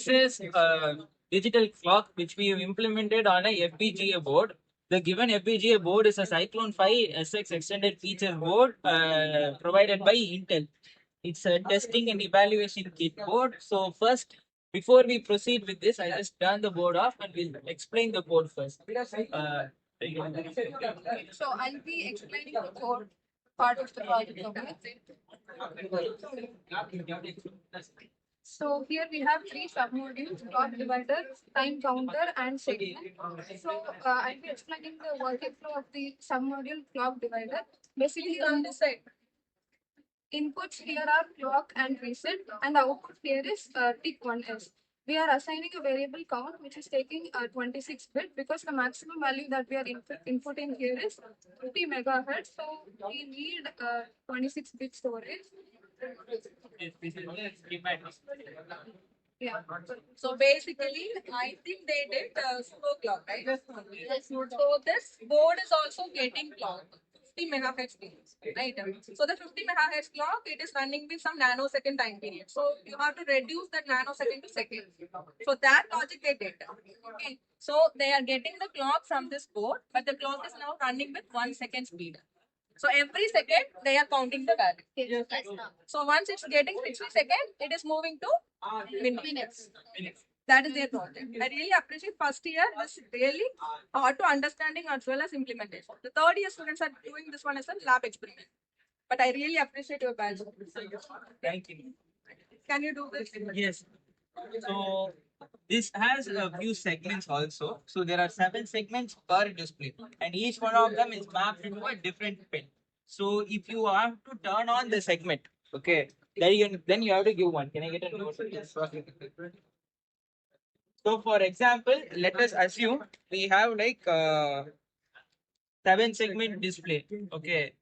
this is a digital clock which we have implemented on a FPGA board. The given FPGA board is a Cyclone 5 SX extended feature board provided by Intel. It's a testing and evaluation kit board. So first, before we proceed with this, I just turn the board off and we'll explain the board first. So I'll be explaining the code part of the project. So here we have three submodules: clock divider, time counter, and segment. So I'll be explaining the working flow of the submodule clock divider. Basically on this side, inputs here are clock and reset, and the output here is tick 1s. We are assigning a variable count which is taking 26 bit because the maximum value that we are inputting here is 50 megahertz. So we need 26 bit storage. Yeah. So basically, I think they did slow clock, right? Yes. So this board is also getting clock. 50 megahertz speeds, right? So the 50 megahertz clock, it is running with some nanosecond time period. So you have to reduce that nanosecond to second. So that logic they did. Okay. So they are getting the clock from this board, but the clock is now running with 1 second speed. So every second they are counting the value. Yes. So once it's getting 60 seconds, it is moving to minutes. That is their project. I really appreciate first year was really hard to understanding as well as implementation. The third year students are doing this one as a lab experiment. But I really appreciate your batch. Thank you. Can you do this? Yes. So this has a few segments also. So there are 7 segments per display, and each one of them is mapped into a different pin. So if you have to turn on the segment, okay, then you have to give one. Can I get a note? So for example, let us assume we have like 7 segment display. Okay,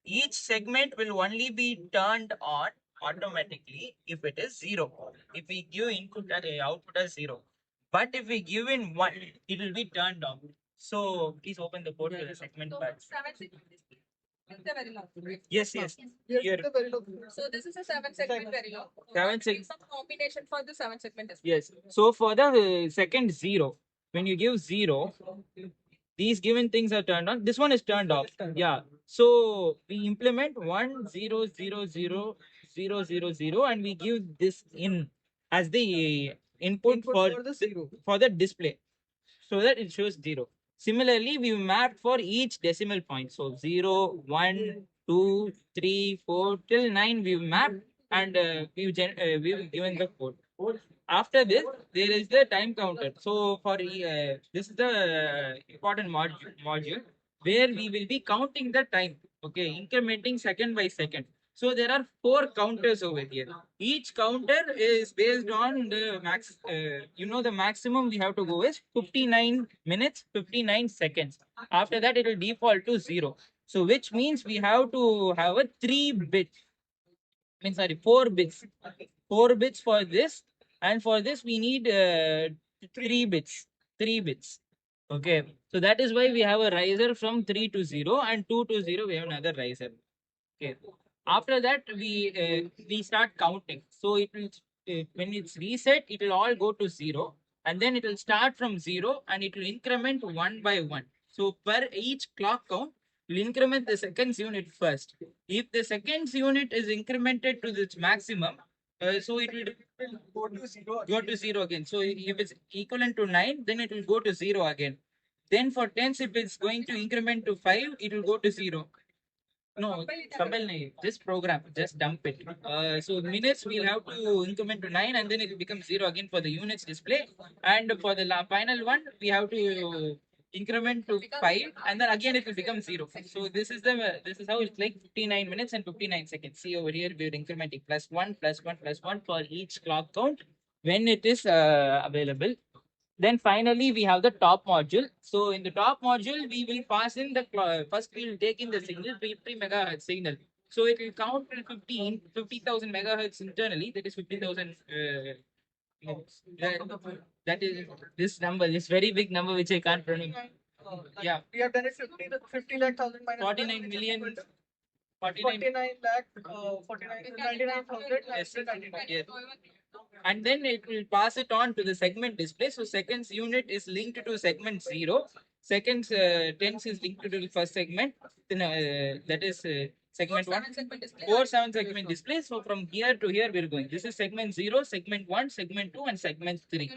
each segment will only be turned on automatically if it is 0. If we give input and output as 0, but if we give in 1, it will be turned on. So please open the board for the segment So part. 7 segment display. They're very long. Yes. Here. So this is a 7 segment very long. 7 segment. Some combination for the 7 segment display. Yes. So for the second 0, when you give 0, these given things are turned on. This one is turned off. Yeah. So we implement 1 0 0 0 0 0 0 and we give this in as the input for the display so that it shows 0. Similarly, we mapped for each decimal point. So 0, 1, 2, 3, 4 till 9 we've mapped and we've given the code. After this, there is the time counter. So for this is the important module where we will be counting the time. Okay, incrementing second by second. So there are 4 counters over here. Each counter is based on the max. The maximum we have to go is 59 minutes 59 seconds. After that, it will default to 0. So which means we have to have a 3 bit. Sorry, 4 bits. 4 bits for this, and for this we need 3 bits. 3 bits. Okay, so that is why we have a riser from 3 to 0 and 2 to 0. We have another riser. Okay. After that, we start counting. So it will when it's reset, it will all go to 0, and then it will start from 0 and it will increment one by one. So per each clock count, we'll increment the seconds unit first. If the seconds unit is incremented to its maximum, so it will go to 0 again. So if it's equivalent to 9, then it will go to 0 again. Then for tens, if it's going to increment to 5, it will go to 0. No, compile nahi. Just program, just dump it. So minutes we'll have to increment to 9 and then it will become 0 again for the units display. And for the final one, we have to increment to 5 and then again it will become 0. So this is how it's like 59 minutes and 59 seconds. See over here, we're incrementing +1, +1, +1 for each clock count when it is available. Then finally, we have the top module. So in the top module, we will pass in the first we will take in the signal, 50 megahertz signal. So it will count till 50,000 megahertz internally. That is 50,000. That is this number, this very big number which I can't pronounce. Yeah. We have done it 50 lakh thousand minus 49 million. 49 lakh, 99,000. Yes. and then it will pass it on to the segment display. So seconds unit is linked to segment 0. Seconds tens is linked to the first segment. Then that is segment 1. 4 7 segment display. So from here to here we're going. This is segment 0, segment 1, segment 2, and segment 3.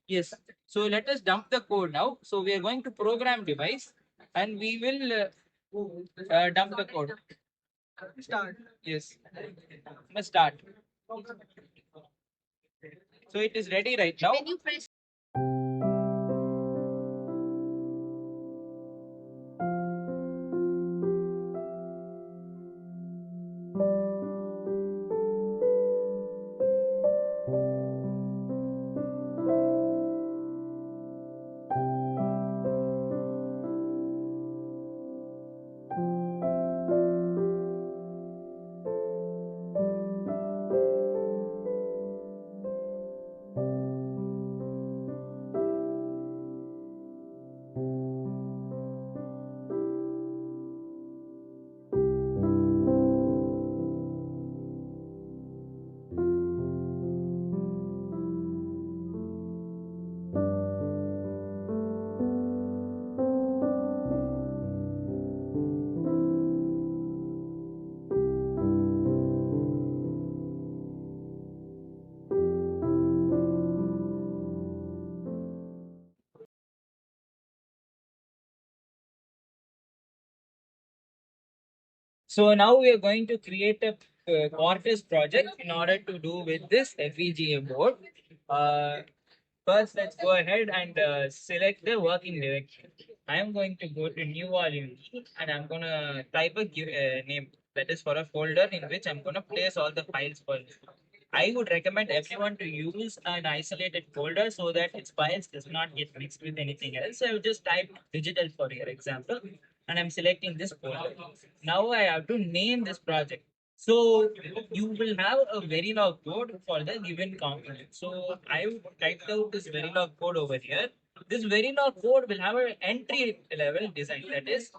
Yes. So let us dump the code now. So we are going to program device, and we will dump the code. Start. Yes. Let's start. So it is ready right now. So now we are going to create a Quartus project in order to do with this FPGA board. Uh, First, let's go ahead and select the working directory. I am going to go to new volume and I'm going to type a name that is for a folder in which I'm going to place all the files for this. I would recommend everyone to use an isolated folder so that its files does not get mixed with anything else. So I will just type digital for your example, and I'm selecting this folder. Now I have to name this project. So you will have a Verilog code for the given component. So I typed out this Verilog code over here. This Verilog code will have an entry level design. That is,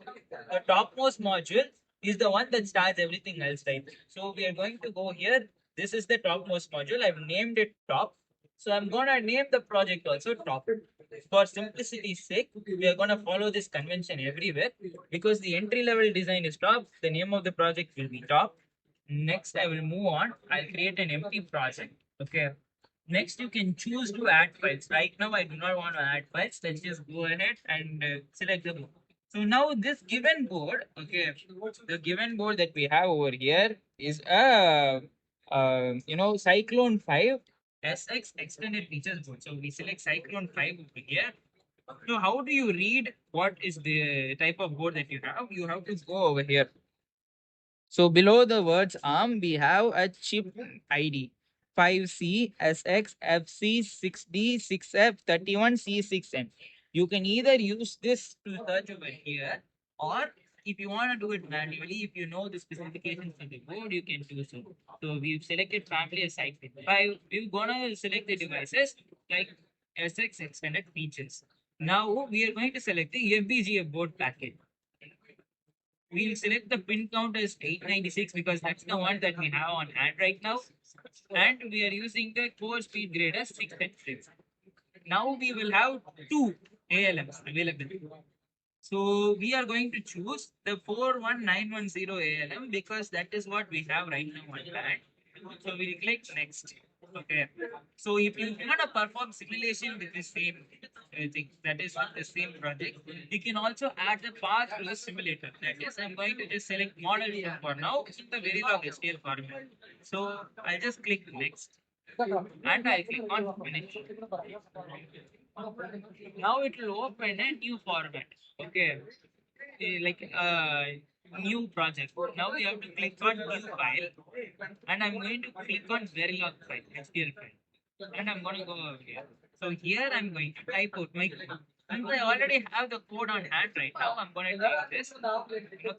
the topmost module is the one that starts everything else, right? So we are going to go here. This is the topmost module. I've named it top. So I'm gonna name the project also top. For simplicity's sake, we are gonna follow this convention everywhere because the entry level design is top. The name of the project will be top. Next, I will move on. I'll create an empty project. Okay. Next, you can choose to add files. Right now, I do not want to add files. Let's just go ahead and select the board. So now this given board, okay, the given board that we have over here is a, Cyclone 5 SX extended features board. So we select Cyclone 5 over here. So how do you read what is the type of board that you have? You have to go over here. So below the words ARM, we have a chip ID 5C SX FC 6D 6F 31 C6N. You can either use this to search over here, or if you want to do it manually, if you know the specifications of the board, you can do so. So we've selected family as Cyclone 5. We're gonna select the devices like SX extended features. Now we are going to select the FPGA board package. We'll select the pin count as 896 because that's the one that we have on hand right now. And we are using the core speed grade as 610. Now we will have two ALMs available. So we are going to choose the 41910 ALM because that is what we have right now on hand. So we'll click next. Okay. So if you want to perform simulation with the same thing, that is on the same project, you can also add the path to the simulator. That is, I'm going to just select model for now in the Verilog STL format. So I'll just click next and I click on finish. Now it will open a new format. Okay. Like new project. Now we have to click on new file and I'm going to click on Verilog file, STL file. And I'm going to go over here. So here I'm going to type out my code. And I already have the code on hand right now. I'm going to take this,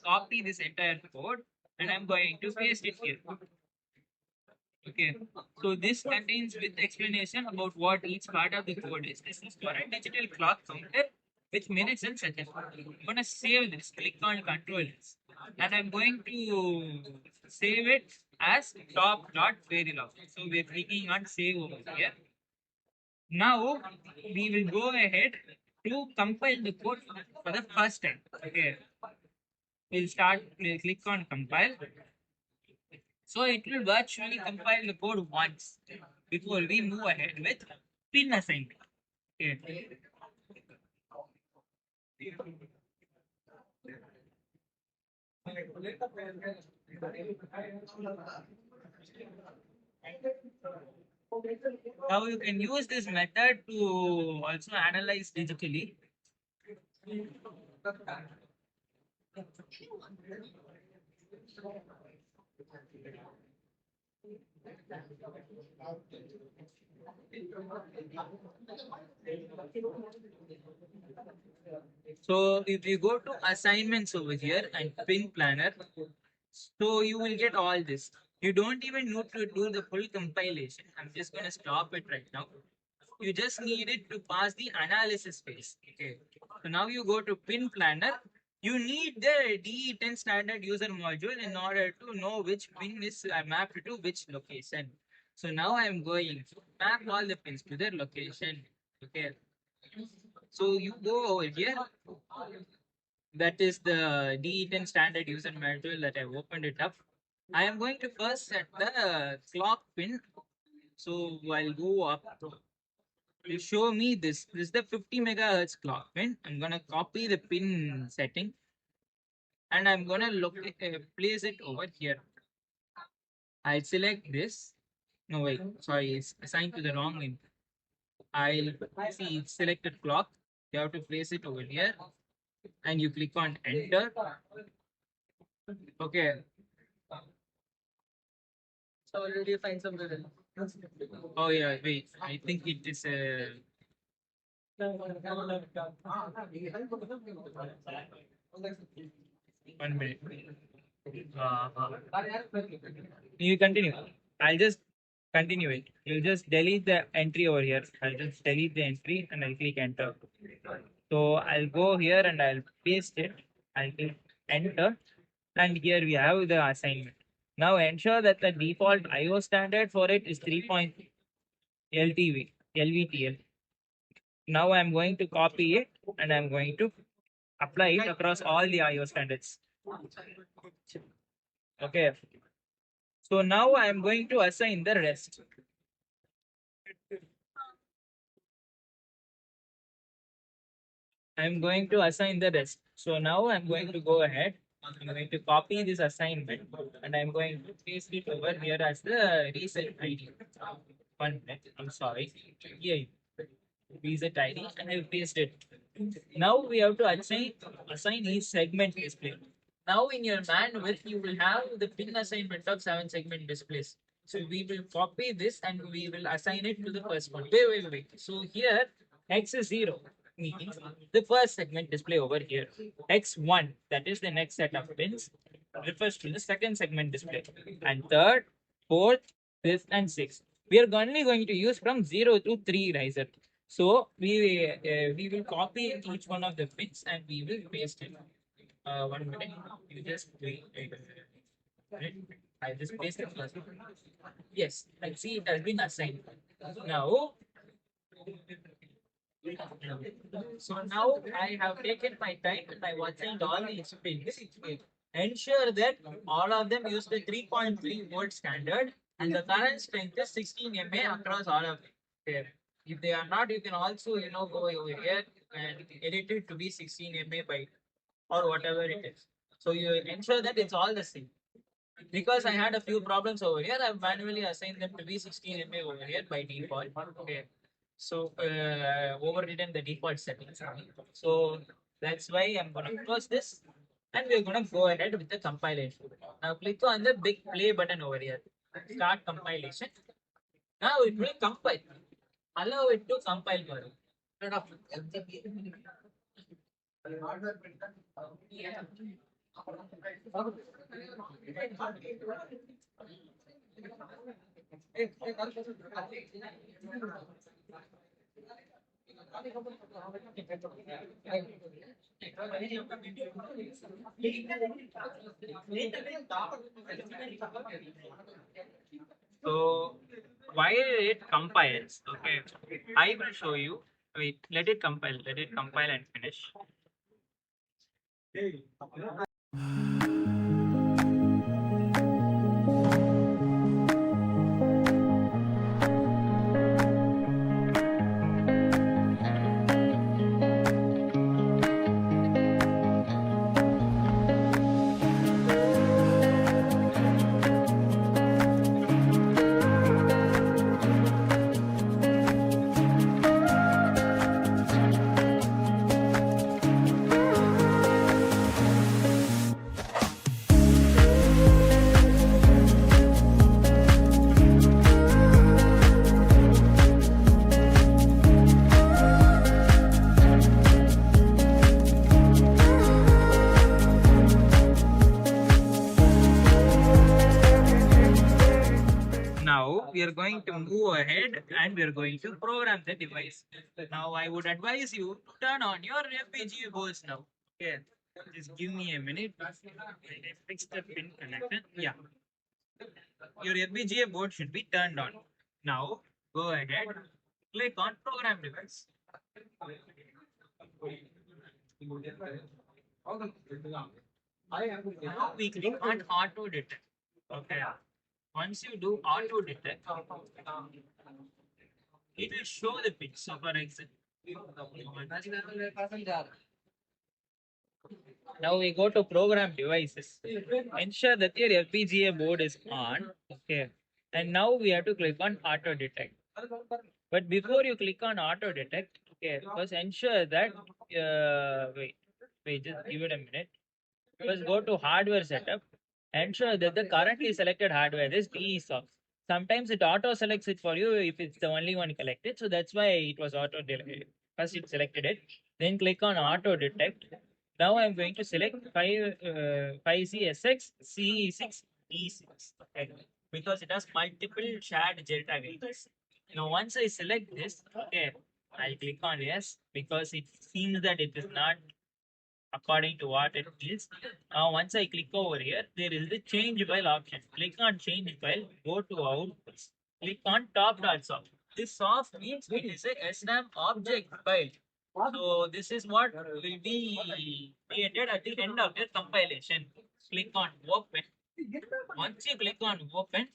copy this entire code, and I'm going to paste it here. Okay, so this contains with explanation about what each part of the code is. This is for a digital clock counter with minutes and seconds. I'm gonna save this, click on control S, and I'm going to save it as top.verilog. So we're clicking on save over here. Now we will go ahead to compile the code for the first time. Okay. We'll click on compile. So it will virtually compile the code once before we move ahead with pin assignment. Okay. Now you can use this method to also analyze digitally. So if you go to assignments over here and pin planner, so you will get all this. You don't even need to do the full compilation. I'm just gonna stop it right now. You just need it to pass the analysis phase. Okay. So now you go to pin planner. You need the DE10 standard user module in order to know which pin is mapped to which location. So now I'm going to map all the pins to their location. Okay. So you go over here. That is the DE10 standard user module that I've opened it up. I am going to first set the clock pin. So I'll go up. You show me this. This is the 50 megahertz clock pin. I'm gonna copy the pin setting and I'm gonna place it over here. I'll select this. No wait, sorry, it's assigned to the wrong one. I'll see it's selected clock. You have to place it over here and you click on enter. Okay. So did you find some riddle? Oh yeah, wait. I think it is a. One minute. Uh, you continue. I'll just continue it. You'll just delete the entry over here. I'll just delete the entry and I'll click enter. So I'll go here and I'll paste it. I'll click enter. And here we have the assignment. Now ensure that the default IO standard for it is 3.0 LVTL. Now I'm going to copy it and I'm going to apply it across all the IO standards. Okay. So now I'm going to assign the rest. I'm going to assign the rest. So now I'm going to go ahead. I'm going to copy this assignment and I'm going to paste it over here as the reset ID. 1 minute. I'm sorry. Here, reset ID and I'll paste it. Now we have to assign each segment display. Now in your bandwidth, you will have the pin assignment of 7 segment displays. So we will copy this and we will assign it to the first one. Wait. So here X is 0 means the first segment display over here. X1, that is the next set of pins, refers to the second segment display. And third, fourth, fifth, and sixth. We are only going to use from 0 to 3 riser. So we will copy each one of the pins and we will paste it. 1 minute. You just wait. Right? I just paste it first. Yes, I see it has been assigned. Now, so now I have taken my time and I have assigned all these pins. Ensure that all of them use the 3.3 volt standard and the current strength is 16 mA across all of them. Okay. If they are not, you can also go over here and edit it to be 16 mA by or whatever it is. So you ensure that it's all the same. Because I had a few problems over here, I've manually assigned them to be 16 mA over here by default. Okay. So overridden the default settings. So that's why I'm gonna close this and we're gonna go ahead with the compilation. Now click on the big play button over here. Start compilation. Now it will compile. Allow it to compile for you. So while it compiles, okay, I will show you. Wait, let it compile. Let it compile and finish. Now we are going to move ahead and we are going to program the device. Now I would advise you to turn on your FPGA boards now. Okay, just give me a minute. I fix the pin connection. Yeah, your FPGA board should be turned on. Now go ahead, click on program device. Now we click on auto detect. Okay. Once you do auto detect, it will show the pin. So for example, now we go to program devices. Ensure that your FPGA board is on. Okay. And now we have to click on auto detect. But before you click on auto detect, okay, first ensure that wait, just give it a minute. First go to hardware setup. Ensure that the currently selected hardware is DE soft. Sometimes it auto selects it for you if it's the only one collected. So that's why it was auto delayed. First it selected it. Then click on auto detect. Now I'm going to select 5CSX CE6 E6. Okay. Because it has multiple shared JTAG IDs. Now once I select this, okay, I'll click on yes because it seems that it is not according to what it is. Once I click over here, there is the change file option. Click on change file, go to outputs, click on top.soft. This soft means it is a SRAM object file. So this is what will be created at the end of your compilation. Click on open. Once you click on open,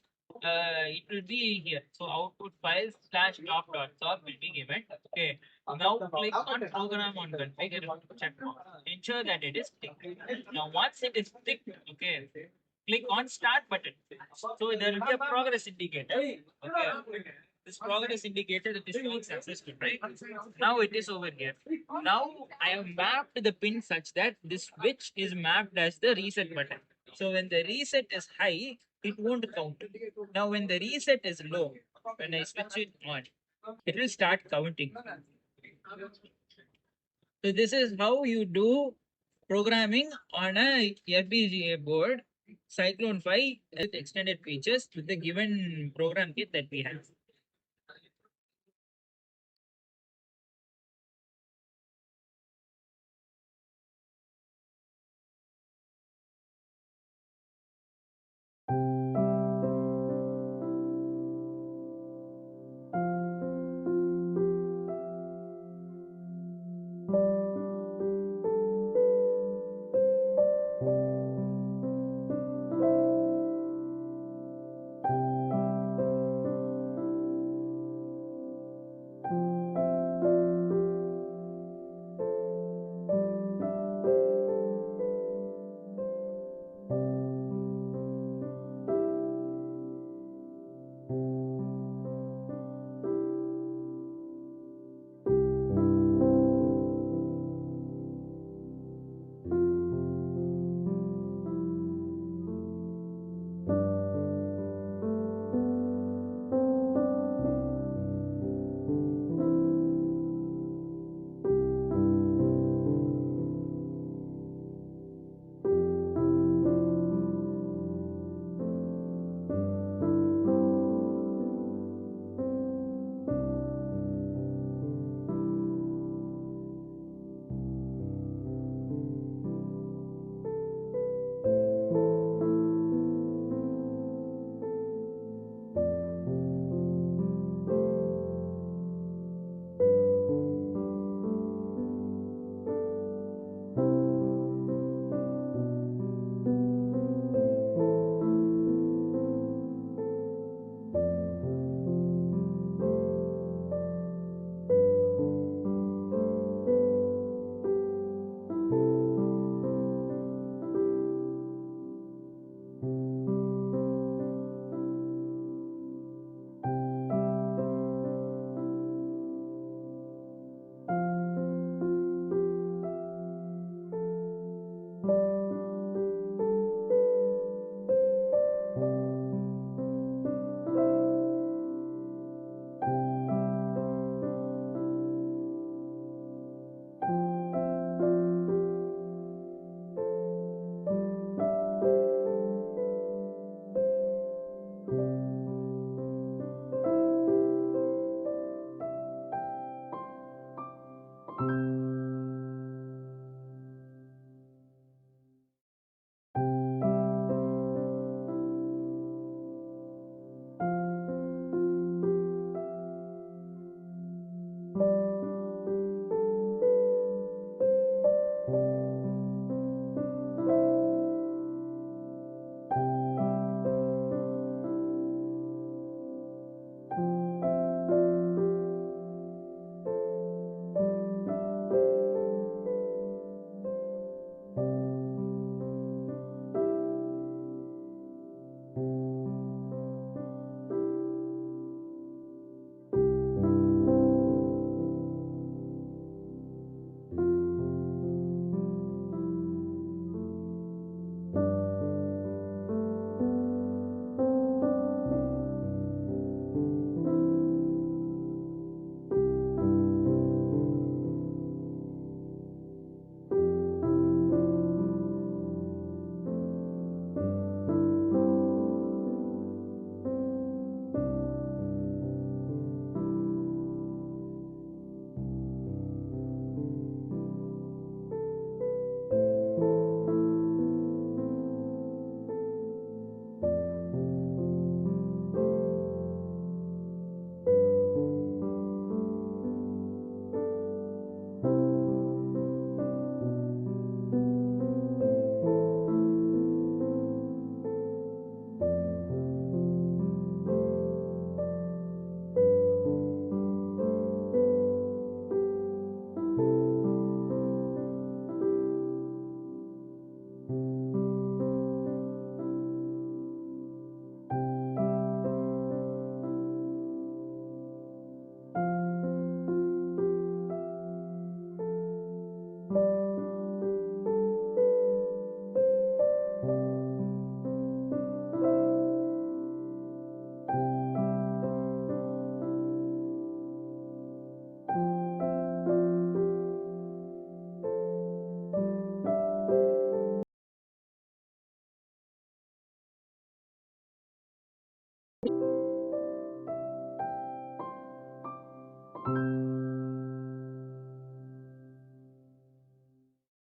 it will be here. So output files slash top.soft will be given. Okay. Now click on program on configure check mark. Ensure that it is ticked. Now once it is ticked, okay, click on start button. So there will be a progress indicator. Okay. This progress indicator that is showing successful, right? Now it is over here. Now I have mapped the pin such that this switch is mapped as the reset button. So when the reset is high, it won't count. Now when the reset is low, when I switch it on, it will start counting. So this is how you do programming on a FPGA board, Cyclone 5 with extended features with the given program kit that we have.